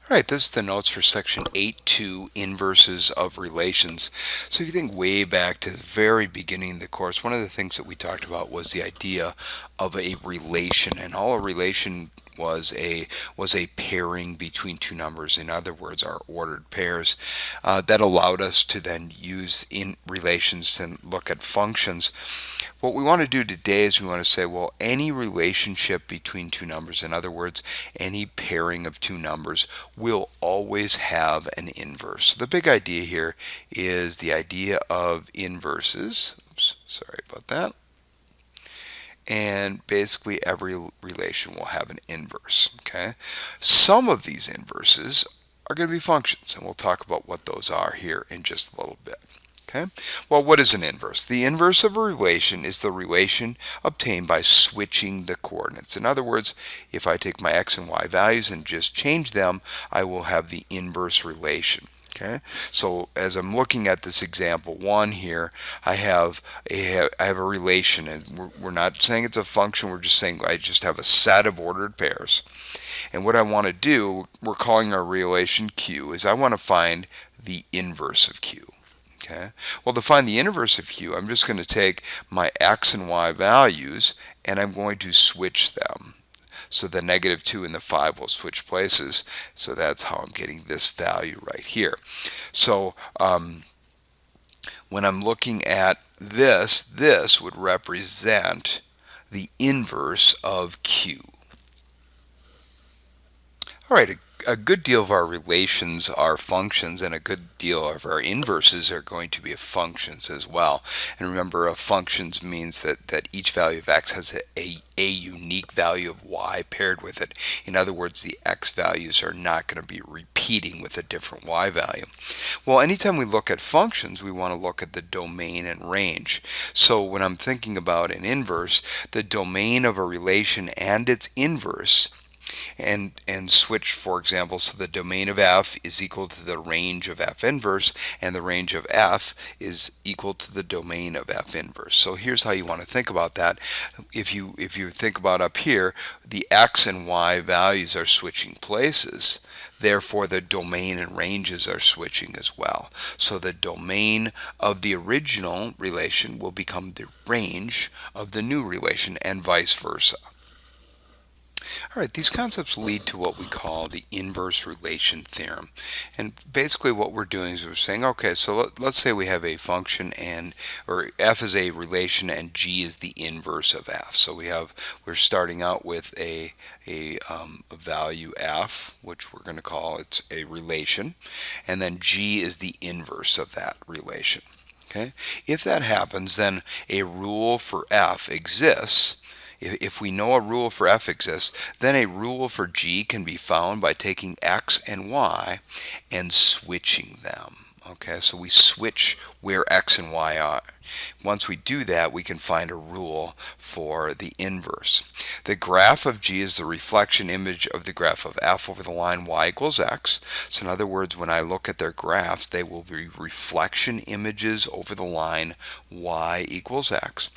All right, this is the notes for section 8.2, inverses of relations. So if you think way back to the very beginning of the course, one of the things that we talked about was the idea of a relation, and all a relation was a pairing between two numbers. In other words, our ordered pairs that allowed us to then use in relations to look at functions. What we want to do today is we want to say, well, any relationship between two numbers, in other words, any pairing of two numbers, will always have an inverse. The big idea here is the idea of inverses. Oops, sorry about that. And basically every relation will have an inverse. Okay, some of these inverses are going to be functions, and we'll talk about what those are here in just a little bit. Okay, well, what is an inverse? The inverse of a relation is the relation obtained by switching the coordinates. In other words, if I take my x and y values and just change them, I will have the inverse relation. Okay, so as I'm looking at this example one here, I have a relation, and we're not saying it's a function. We're just saying I just have a set of ordered pairs. And what I want to do, we're calling our relation Q, is I want to find the inverse of Q. Okay. Well, to find the inverse of Q, I'm just going to take my x and y values and I'm going to switch them. So the -2 and the 5 will switch places. So that's how I'm getting this value right here. So when I'm looking at this would represent the inverse of Q. All right, a good deal of our relations are functions, and a good deal of our inverses are going to be functions as well. And remember, functions means that each value of x has a unique value of y paired with it. In other words, the x values are not going to be repeating with a different y value. Well, anytime we look at functions, we want to look at the domain and range. So when I'm thinking about an inverse, the domain of a relation and its inverse, and switch, for example, so the domain of f is equal to the range of f inverse, and the range of f is equal to the domain of f inverse. So here's how you want to think about that. If you think about up here, the x and y values are switching places. Therefore, the domain and ranges are switching as well. So the domain of the original relation will become the range of the new relation, and vice versa. All right, these concepts lead to what we call the inverse relation theorem. And basically what we're doing is we're saying, okay, so let's say we have a function, and or f is a relation and g is the inverse of f. So we're starting out with a value f, which we're going to call it's a relation, and then g is the inverse of that relation. Okay? If that happens, then a rule for f exists. If we know a rule for f exists, then a rule for g can be found by taking x and y and switching them. Okay, so we switch where x and y are. Once we do that, we can find a rule for the inverse. The graph of g is the reflection image of the graph of f over the line y equals x. So in other words, when I look at their graphs, they will be reflection images over the line y equals x.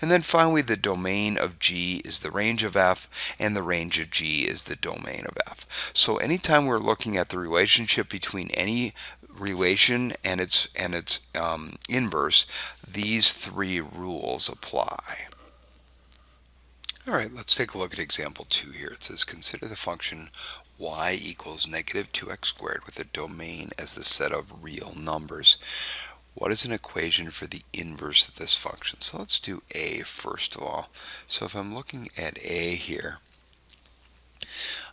And then finally, the domain of g is the range of f, and the range of g is the domain of f. So anytime we're looking at the relationship between any relation and its inverse, these three rules apply. All right, let's take a look at example 2 here. It says, consider the function y equals -2x squared with a domain as the set of real numbers. What is an equation for the inverse of this function? So let's do a first of all. So if I'm looking at a here,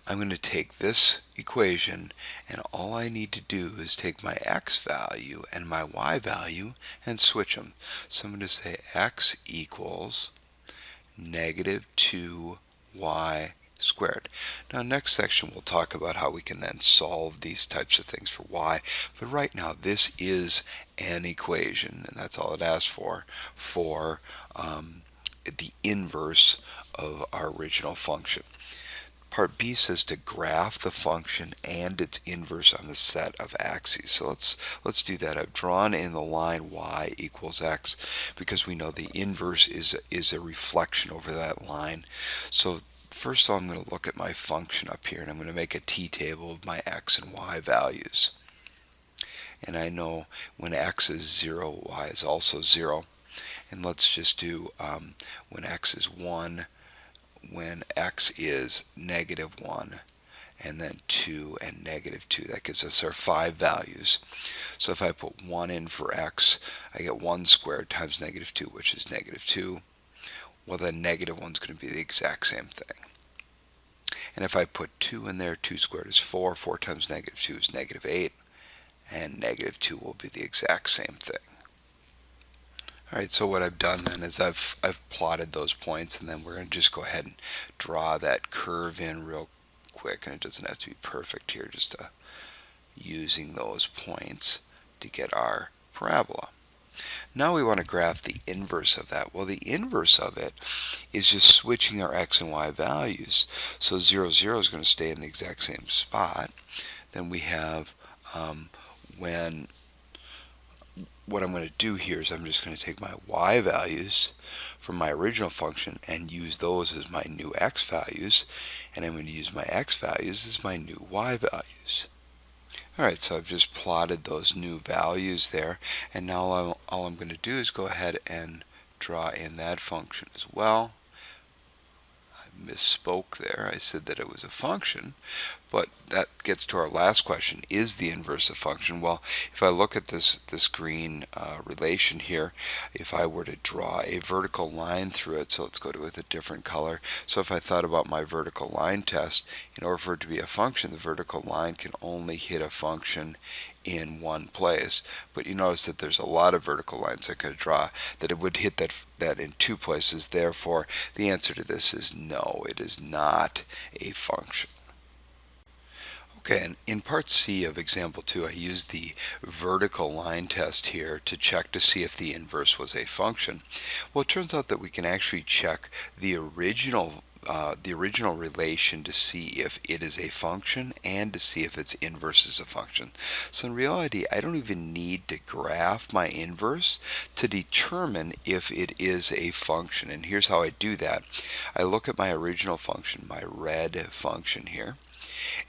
I'm going to take this equation, and all I need to do is take my x value and my y value and switch them. So I'm going to say x equals -2y squared. Now next section we'll talk about how we can then solve these types of things for y, but right now this is an equation, and that's all it asks for the inverse of our original function. Part B says to graph the function and its inverse on the set of axes. So let's do that. I've drawn in the line y equals x because we know the inverse is a reflection over that line. So first of all, I'm going to look at my function up here, and I'm going to make a t-table of my x and y values. And I know when x is 0, y is also 0. And let's just do when x is 1, when x is -1, and then 2 and -2. That gives us our 5 values. So if I put 1 in for x, I get 1 squared times -2, which is -2. Well, then -1 is going to be the exact same thing. And if I put 2 in there, 2 squared is 4. 4 times -2 is -8. And -2 will be the exact same thing. Alright, so what I've done then is I've plotted those points, and then we're going to just go ahead and draw that curve in real quick. And it doesn't have to be perfect here, just using those points to get our parabola. Now we want to graph the inverse of that. Well, the inverse of it is just switching our x and y values. So 0, 0 is going to stay in the exact same spot. Then we have when what I'm going to do here is I'm just going to take my y values from my original function and use those as my new x values, and I'm going to use my x values as my new y values. Alright, so I've just plotted those new values there, and now all I'm going to do is go ahead and draw in that function as well. I misspoke there. I said that it was a function, but that gets to our last question. Is the inverse a function? Well, if I look at this green relation here, if I were to draw a vertical line through it, so let's go to it with a different color. So if I thought about my vertical line test, in order for it to be a function, the vertical line can only hit a function in one place. But you notice that there's a lot of vertical lines I could draw that it would hit that in two places. Therefore, the answer to this is no, it is not a function. Okay, and in part C of example 2, I used the vertical line test here to check to see if the inverse was a function. Well, it turns out that we can actually check the original relation to see if it is a function and to see if its inverse is a function. So in reality, I don't even need to graph my inverse to determine if it is a function. And here's how I do that. I look at my original function, my red function here.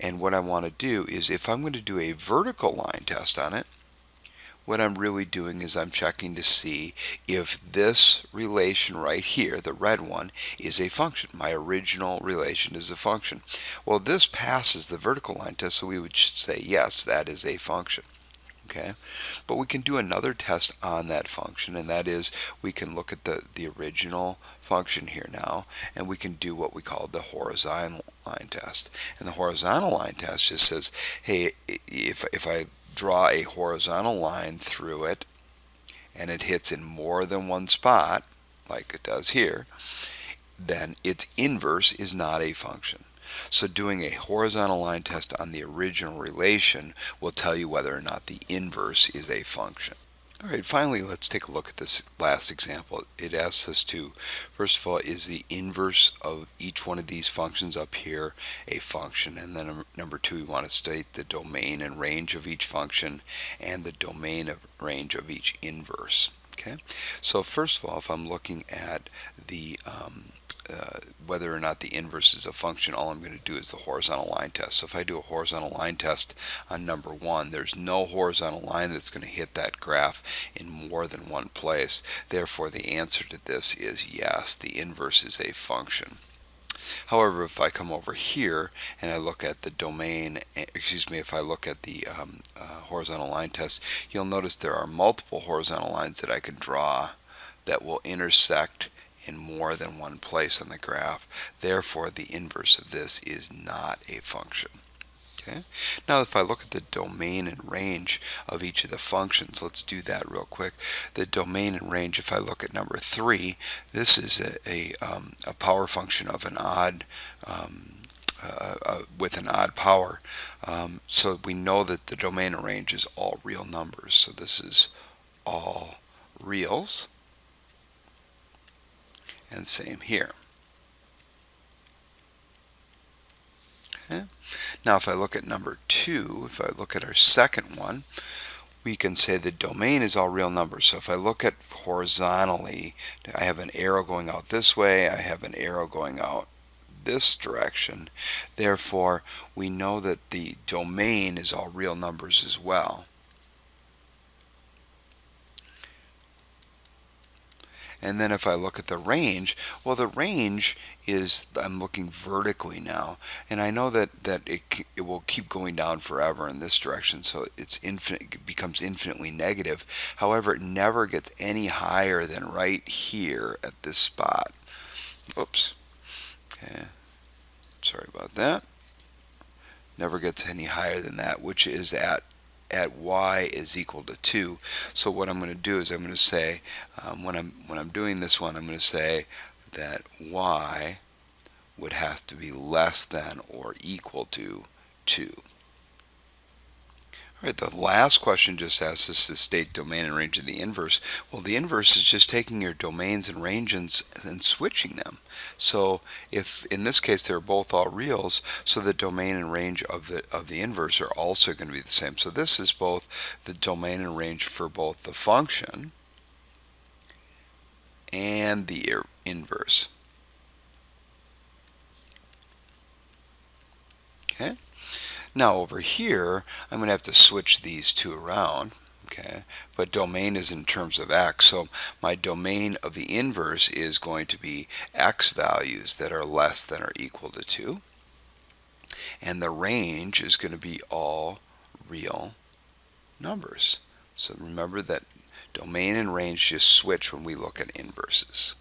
And what I want to do is, if I'm going to do a vertical line test on it, what I'm really doing is I'm checking to see if this relation right here, the red one, is a function. My original relation is a function. Well, this passes the vertical line test, so we would say yes, that is a function. Okay, but we can do another test on that function, and that is we can look at the original function here now, and we can do what we call the horizontal line test. And the horizontal line test just says, hey, if I draw a horizontal line through it and it hits in more than one spot, like it does here, then its inverse is not a function. So doing a horizontal line test on the original relation will tell you whether or not the inverse is a function. Alright, finally let's take a look at this last example. It asks us to, first of all, is the inverse of each one of these functions up here a function? And then number 2, we want to state the domain and range of each function and the domain of range of each inverse. Okay, so first of all, if I'm looking at the whether or not the inverse is a function, all I'm going to do is the horizontal line test. So if I do a horizontal line test on number 1, there's no horizontal line that's going to hit that graph in more than one place. Therefore, the answer to this is yes, the inverse is a function. However, if I come over here and I look at the domain, if I look at the horizontal line test, you'll notice there are multiple horizontal lines that I can draw that will intersect in more than one place on the graph. Therefore, the inverse of this is not a function. Okay. Now, if I look at the domain and range of each of the functions, let's do that real quick. The domain and range, if I look at number 3, this is a power function of an odd with an odd power. So we know that the domain and range is all real numbers. So this is all reals. And same here. Okay. Now if I look at number 2, if I look at our second one, we can say the domain is all real numbers. So if I look at horizontally, I have an arrow going out this way, I have an arrow going out this direction. Therefore, we know that the domain is all real numbers as well. And then if I look at the range, well, the range is, I'm looking vertically now, and I know that it will keep going down forever in this direction, so it's infinite, it becomes infinitely negative. However, it never gets any higher than right here at this spot. Oops. Okay. Sorry about that. Never gets any higher than that, which is at y is equal to 2. So what I'm going to do is I'm going to say, when I'm doing this one, I'm going to say that y would have to be less than or equal to 2. All right, the last question just asks us to state domain and range of the inverse. Well, the inverse is just taking your domains and ranges and switching them. So if in this case they're both all reals, so the domain and range of the inverse are also going to be the same. So this is both the domain and range for both the function and the inverse. Okay. Now over here, I'm going to have to switch these two around, okay? But domain is in terms of x, so my domain of the inverse is going to be x values that are less than or equal to 2. And the range is going to be all real numbers. So remember that domain and range just switch when we look at inverses.